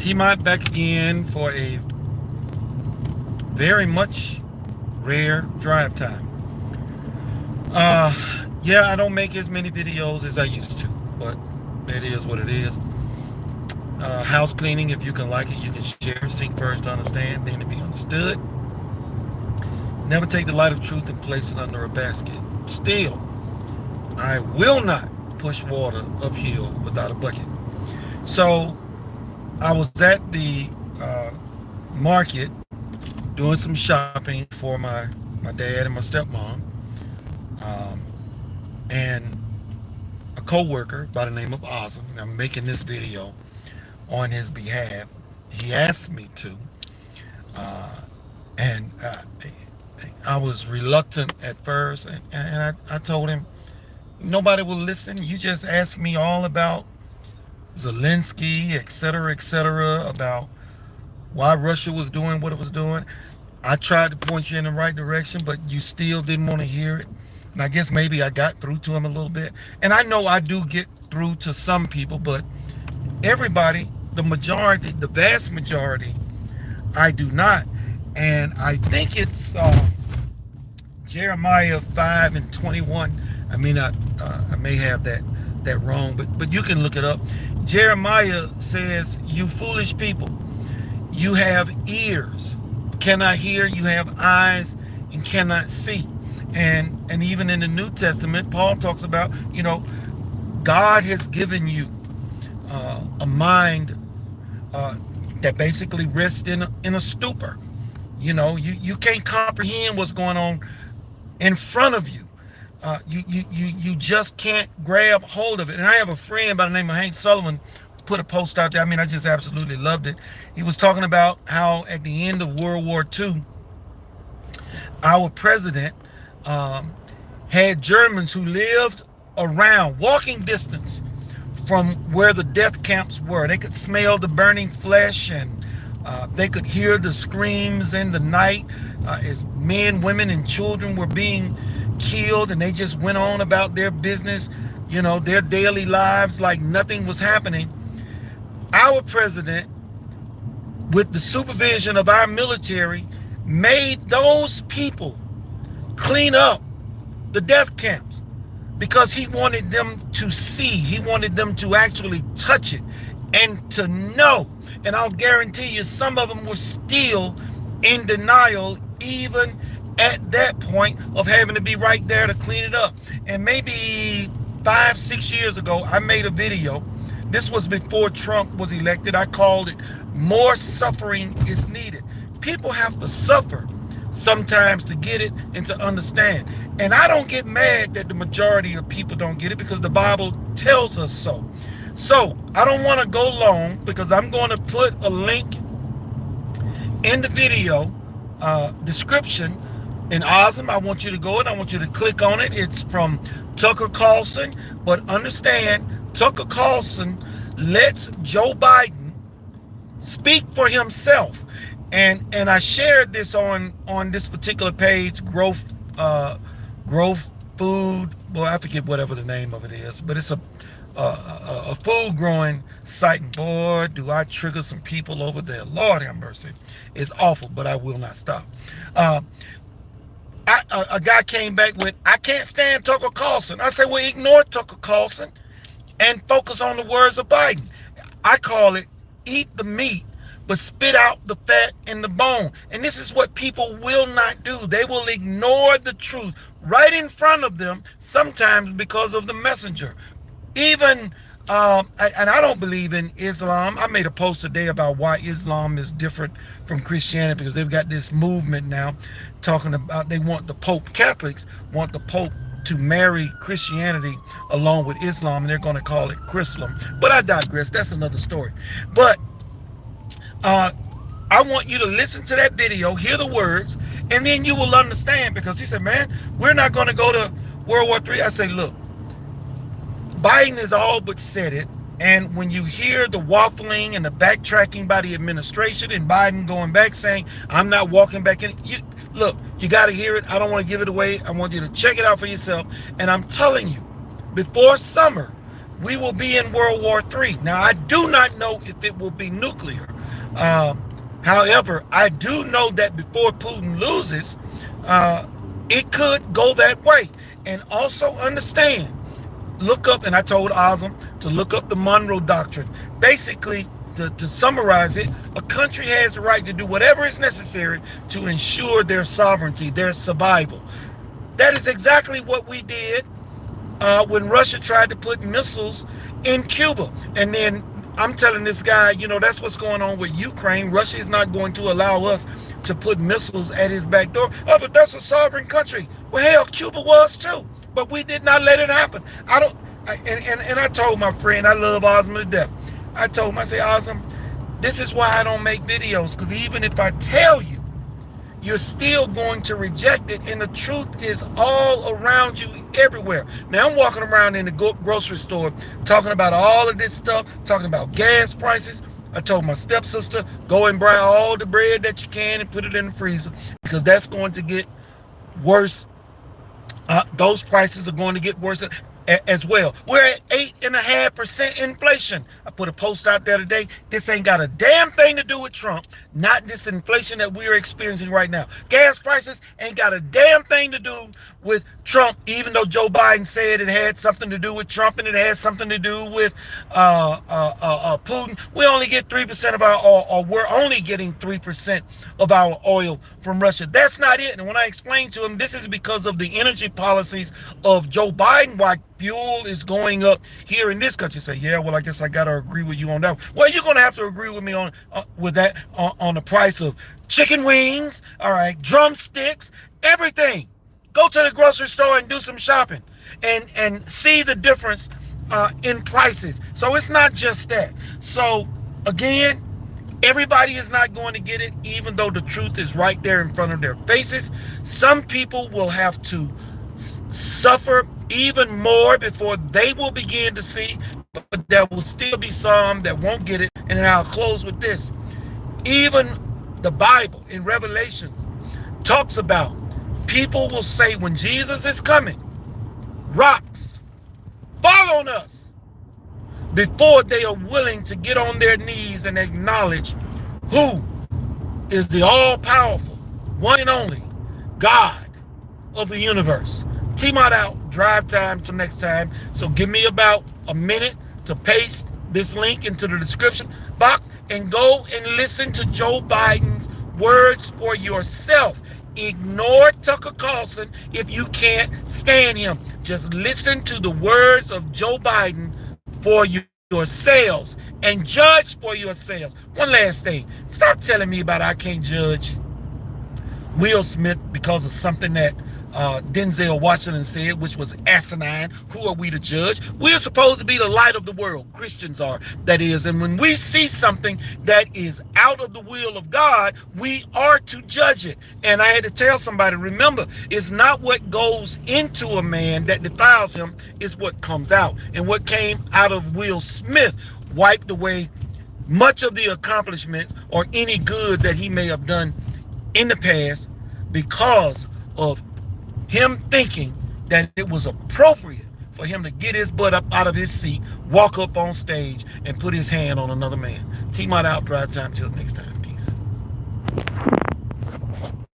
T-Mot back again for a very much rare drive time. Yeah, I don't make as many videos as I used to, but it is what it is. House cleaning, if you can like it, you can share. Seek first to understand, then to be understood. Never take the light of truth and place it under a basket. Still, I will not push water uphill without a bucket. So I was at the market doing some shopping for my dad and my stepmom, and a co-worker by the name of Ozem. I'm making this video on his behalf. He asked me to, and I was reluctant at first, and I told him, nobody will listen. You just ask me all about Zelensky, etc., about why Russia was doing what it was doing. I tried to point you in the right direction, but you still didn't want to hear it. And I guess maybe I got through to him a little bit. And I know I do get through to some people, but everybody, the majority, the vast majority, I do not. And I think it's Jeremiah 5:21. I mean, I may have that wrong, but you can look it up. Jeremiah says, "You foolish people, you have ears, cannot hear, you have eyes and cannot see." And even in the New Testament, Paul talks about, God has given you a mind that basically rests in a stupor. You can't comprehend what's going on in front of you. You just can't grab hold of it. And I have a friend by the name of Hank Sullivan put a post out there. I mean, I just absolutely loved it. He was talking about how at the end of World War II, our president had Germans who lived around walking distance from where the death camps were. They could smell the burning flesh, and they could hear the screams in the night as men, women, and children were being killed, and they just went on about their business, their daily lives like nothing was happening. Our president, with the supervision of our military, made those people clean up the death camps because he wanted them to see, he wanted them to actually touch it and to know. And I'll guarantee you some of them were still in denial even at that point of having to be right there to clean it up. And maybe 5-6 years ago, I made a video. This was before Trump was elected. I called it "More Suffering is Needed." People have to suffer sometimes to get it and to understand. And I don't get mad that the majority of people don't get it, because the Bible tells us so. So I don't want to go long, because I'm going to put a link in the video description. And Ozem, I want you to go and I want you to click on it. It's from Tucker Carlson. But understand, Tucker Carlson lets Joe Biden speak for himself. And I shared this on this particular page, growth food. Well, I forget whatever the name of it is, but it's a food growing site. And boy, do I trigger some people over there. Lord have mercy. It's awful, but I will not stop. A guy came back with, "I can't stand Tucker Carlson." I said, well, ignore Tucker Carlson and focus on the words of Biden. I call it eat the meat, but spit out the fat and the bone. And this is what people will not do. They will ignore the truth right in front of them, sometimes because of the messenger. Even, and I don't believe in Islam. I made a post today about why Islam is different from Christianity, because they've got this movement now talking about they want the Pope, Catholics want the Pope to marry Christianity along with Islam, and they're going to call it Chrislam. But I digress. That's another story. But I want you to listen to that video, hear the words, and then you will understand. Because he said, man, we're not going to go to World War III. I say, look, Biden has all but said it. And when you hear the waffling and the backtracking by the administration, and Biden going back saying, I'm not walking back in, look, you got to hear it. I don't want to give it away. I want you to check it out for yourself. And I'm telling you, before summer, we will be in World War III. Now, I do not know if it will be nuclear. However, I do know that before Putin loses, it could go that way. And also understand, look up, and I told Azam to look up the Monroe Doctrine. Basically, to summarize it, a country has the right to do whatever is necessary to ensure their sovereignty, their survival. That is exactly what we did when Russia tried to put missiles in Cuba. And then I'm telling this guy, you know, that's what's going on with Ukraine. Russia is not going to allow us to put missiles at his back door. Oh, but that's a sovereign country. Well, hell, Cuba was too, but we did not let it happen. And I told my friend, I love Ozma to death. I told him, I say, Ozma, this is why I don't make videos, because even if I tell you, you're still going to reject it, and the truth is all around you, everywhere. Now, I'm walking around in the grocery store talking about all of this stuff, talking about gas prices. I told my stepsister, go and buy all the bread that you can and put it in the freezer, because that's going to get worse. Those prices are going to get worse as well. We're at 8.5% inflation. I put a post out there today. This ain't got a damn thing to do with Trump. Not this inflation that we're experiencing right now. Gas prices ain't got a damn thing to do with Trump, even though Joe Biden said it had something to do with Trump and it has something to do with Putin. We only get 3% of our oil, or we're only getting 3% of our oil from Russia. That's not it. And when I explained to him, this is because of the energy policies of Joe Biden, why fuel is going up here in this country. Say, yeah, well, I guess I got to agree with you on that. Well, you're going to have to agree with me on with that on the price of chicken wings, all right, drumsticks, everything. Go to the grocery store and do some shopping and see the difference in prices. So it's not just that. So again, everybody is not going to get it, even though the truth is right there in front of their faces. Some people will have to suffer even more before they will begin to see, but there will still be some that won't get it. And then I'll close with this. Even the Bible in Revelation talks about people will say when Jesus is coming, rocks fall on us, before they are willing to get on their knees and acknowledge who is the all-powerful, one and only God of the universe. T-Mod out, drive time till next time. So give me about a minute to paste this link into the description box and go and listen to Joe Biden's words for yourself. Ignore Tucker Carlson if you can't stand him. Just listen to the words of Joe Biden for yourselves and judge for yourselves. One last thing. Stop telling me about I can't judge Will Smith because of something that Denzel Washington said, which was asinine. Who are we to judge? We are supposed to be the light of the world. Christians are, that is. And when we see something that is out of the will of God, we are to judge it. And I had to tell somebody, remember, it's not what goes into a man that defiles him, it's what comes out. And what came out of Will Smith wiped away much of the accomplishments or any good that he may have done in the past, because of him thinking that it was appropriate for him to get his butt up out of his seat, walk up on stage, and put his hand on another man. T-Mod out, drive time till next time.